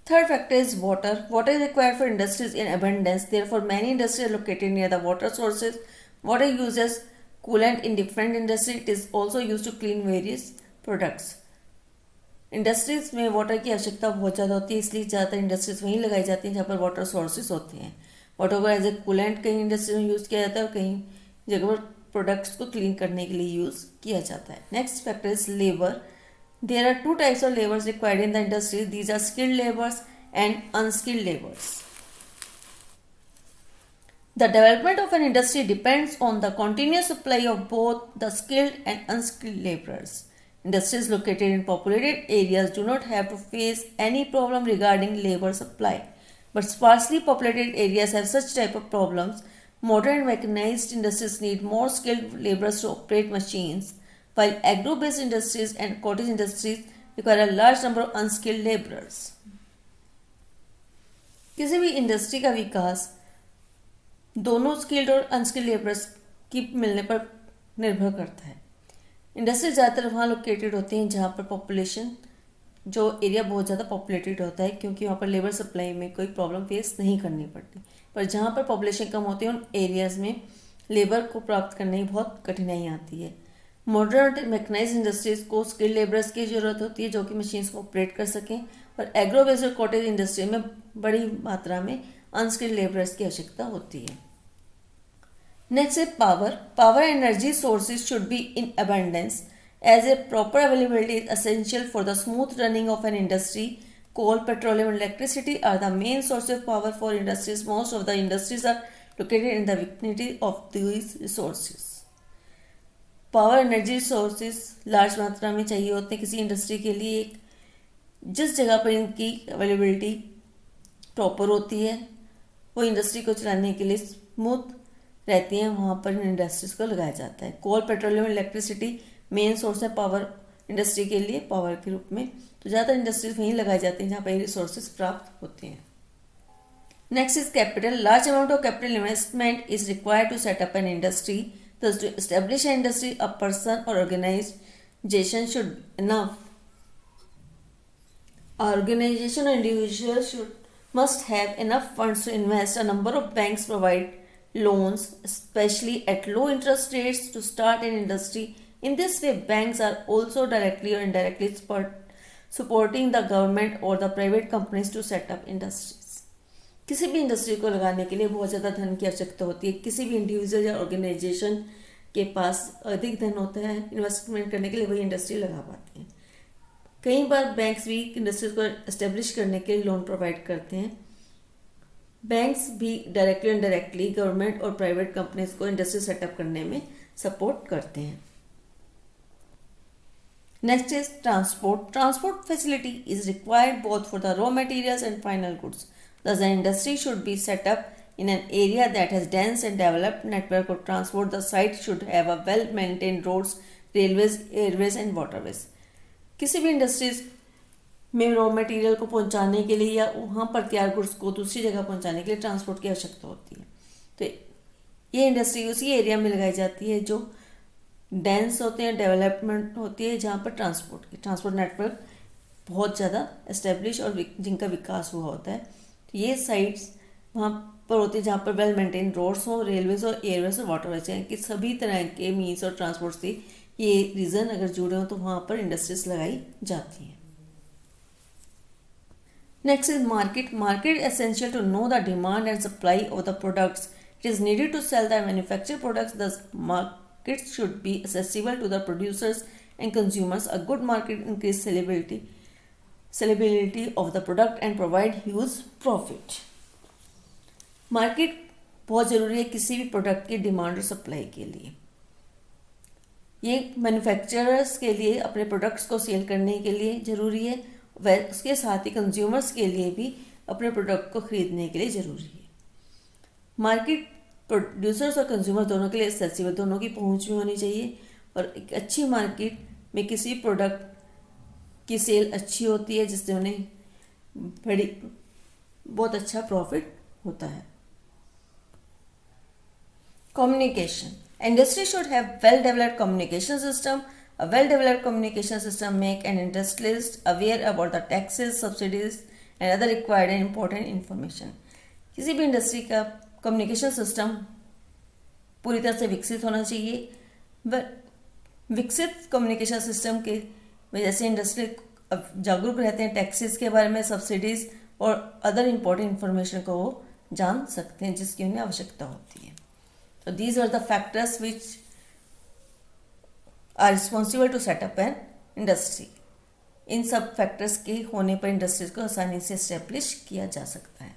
Third factor is water. Water is required for industries in abundance. Therefore, many industries are located near the water sources. Water used as coolant in different industries. It is also used to clean various products. Industries में water की आवश्यकता बहुत ज़्यादा होती है, इसलिए ज़्यादातर industries वहीं लगाई जाती हैं जहाँ पर वाटर सोर्सेज होते हैं. वाटर को एज ए कूलेंट कहीं इंडस्ट्री में यूज़ किया जाता है और कहीं जगह पर प्रोडक्ट्स को क्लीन करने के लिए यूज़ किया जाता है. Next factor is labour. There are two types of laborers required in the industry. These are skilled laborers and unskilled laborers. The development of an industry depends on the continuous supply of both the skilled and unskilled laborers. Industries located in populated areas do not have to face any problem regarding labor supply, but sparsely populated areas have such type of problems. Modern and mechanized industries need more skilled laborers to operate machines, while agro-based industries and cottage industries require a large number of unskilled laborers. किसी भी industry का विकास दोनों skilled और unskilled labourers की मिलने पर निर्भर करता है. इंडस्ट्री ज़्यादातर वहाँ लोकेटेड होती हैं जहाँ पर पॉपुलेशन, जो एरिया बहुत ज़्यादा पॉपुलेटेड होता है, क्योंकि वहाँ पर लेबर सप्लाई में कोई प्रॉब्लम फेस नहीं करनी पड़ती. पर जहाँ पर पॉपुलेशन कम होती है उन एरियाज़ में लेबर को प्राप्त करने की बहुत कठिनाई आती है. मॉडर्न मैकेनाइज्ड इंडस्ट्रीज को स्किल्ड लेबरर्स की ज़रूरत होती है जो कि मशीन्स को ऑपरेट कर सकें, और एग्रो बेस्ड और कॉटेज इंडस्ट्री में बड़ी मात्रा में अनस्किल्ड लेबरर्स की आवश्यकता होती है. नेक्स्ट है power. Power energy sources should be in abundance as a proper availability is essential for the smooth running of an industry. Coal, petroleum, and electricity are the main sources of power for industries. Most of the industries are located in the vicinity of these resources. Power energy sources large मात्रा में चाहिए होते हैं किसी industry के लिए. जिस जगह पर इनकी अवेलेबिलिटी प्रॉपर होती है वो इंडस्ट्री को चलाने के लिए स्मूथ रहती हैं, वहाँ पर इन इंडस्ट्रीज को लगाया जाता है. कोल, पेट्रोलियम, इलेक्ट्रिसिटी मेन सोर्स है पावर इंडस्ट्री के लिए पावर के रूप में, तो ज़्यादातर इंडस्ट्रीज वहीं लगाई जाती हैं जहाँ पर रिसोर्सेज प्राप्त होते हैं. Next is capital. Large amount of capital investment is required to set up an industry. Thus, to establish an industry, a person or organization should organization or individual must have enough funds to invest. A number of banks provide loans, especially at low interest rates, to start an industry. In this way, banks are also directly or indirectly supporting the government or the private companies to set up industries. किसी भी industry को लगाने के लिए बहुत ज़्यादा धन की आवश्यकता होती है. किसी भी इंडिविजुअल या ऑर्गेनाइजेशन के पास अधिक धन होता है इन्वेस्टमेंट करने के लिए, वही इंडस्ट्री लगा पाते हैं. कई बार बैंक्स भी इंडस्ट्रीज को एस्टेब्लिश करने के लिए लोन प्रोवाइड करते हैं. बैंक्स भी डायरेक्टली और इनडायरेक्टली गवर्नमेंट और प्राइवेट कंपनीज को इंडस्ट्री सेटअप करने में सपोर्ट करते हैं. Next is transport. Transport facility is required both for the raw materials and final goods. Thus, the industry should be set up in an area that has dense and developed network of transport. The site should have a well-maintained roads, railways, airways and waterways. किसी भी industries में raw material को पहुंचाने के लिए या वहाँ पर तैयार गुड्स को दूसरी जगह पहुंचाने के लिए ट्रांसपोर्ट की आवश्यकता होती है. तो ये इंडस्ट्री उसी एरिया में लगाई जाती है जो डेंस होते हैं, डेवलपमेंट होती है, जहाँ पर ट्रांसपोर्ट नेटवर्क बहुत ज़्यादा एस्टेब्लिश और जिनका विकास हुआ होता है. ये साइट्स वहाँ पर होती है जहाँ पर वेल मेंटेन रोड्स हो, रेलवेज और एयरवेज और वाटरवेज हैं, कि सभी तरह के मीन्स और ट्रांसपोर्ट से ये रीजन अगर जुड़े हो तो वहाँ पर इंडस्ट्रीज लगाई जाती हैं. Next is market. Market essential to know the demand and supply of the products. It is needed to sell the manufacture products. The market should be accessible to the producers and consumers. A good market increases sellability of the product and provide huge profit. Market बहुत ज़रूरी है किसी भी product की demand और supply के लिए. ये मैन्युफैक्चरर्स के लिए अपने प्रोडक्ट्स को सेल करने के लिए ज़रूरी है, वह उसके साथ ही कंज्यूमर्स के लिए भी अपने प्रोडक्ट को खरीदने के लिए ज़रूरी है. मार्केट प्रोड्यूसर्स और कंज्यूमर दोनों के लिए एक्सेसिबल, दोनों की पहुंच में होनी चाहिए. और एक अच्छी मार्केट में किसी प्रोडक्ट की सेल अच्छी होती है जिससे उन्हें बहुत अच्छा प्रॉफिट होता है. Communication. Industry should have well developed communication system. A well developed communication system make an industrialist aware about the taxes, subsidies and other required and important information. किसी भी इंडस्ट्री का कम्युनिकेशन सिस्टम पूरी तरह से विकसित होना चाहिए। विकसित कम्युनिकेशन सिस्टम के वजह से इंडस्ट्री अब जागरूक रहते हैं, टैक्सेस के बारे में, सब्सिडीज और अदर इम्पोर्टेंट इन्फॉर्मेशन को वो जान सकते हैं जिसकी उन्हें आवश्यकता होती है। तो these are the factors which are responsible to set up an industry. इन सब फैक्टर्स के होने पर इंडस्ट्रीज को आसानी से इस्टेब्लिश किया जा सकता है।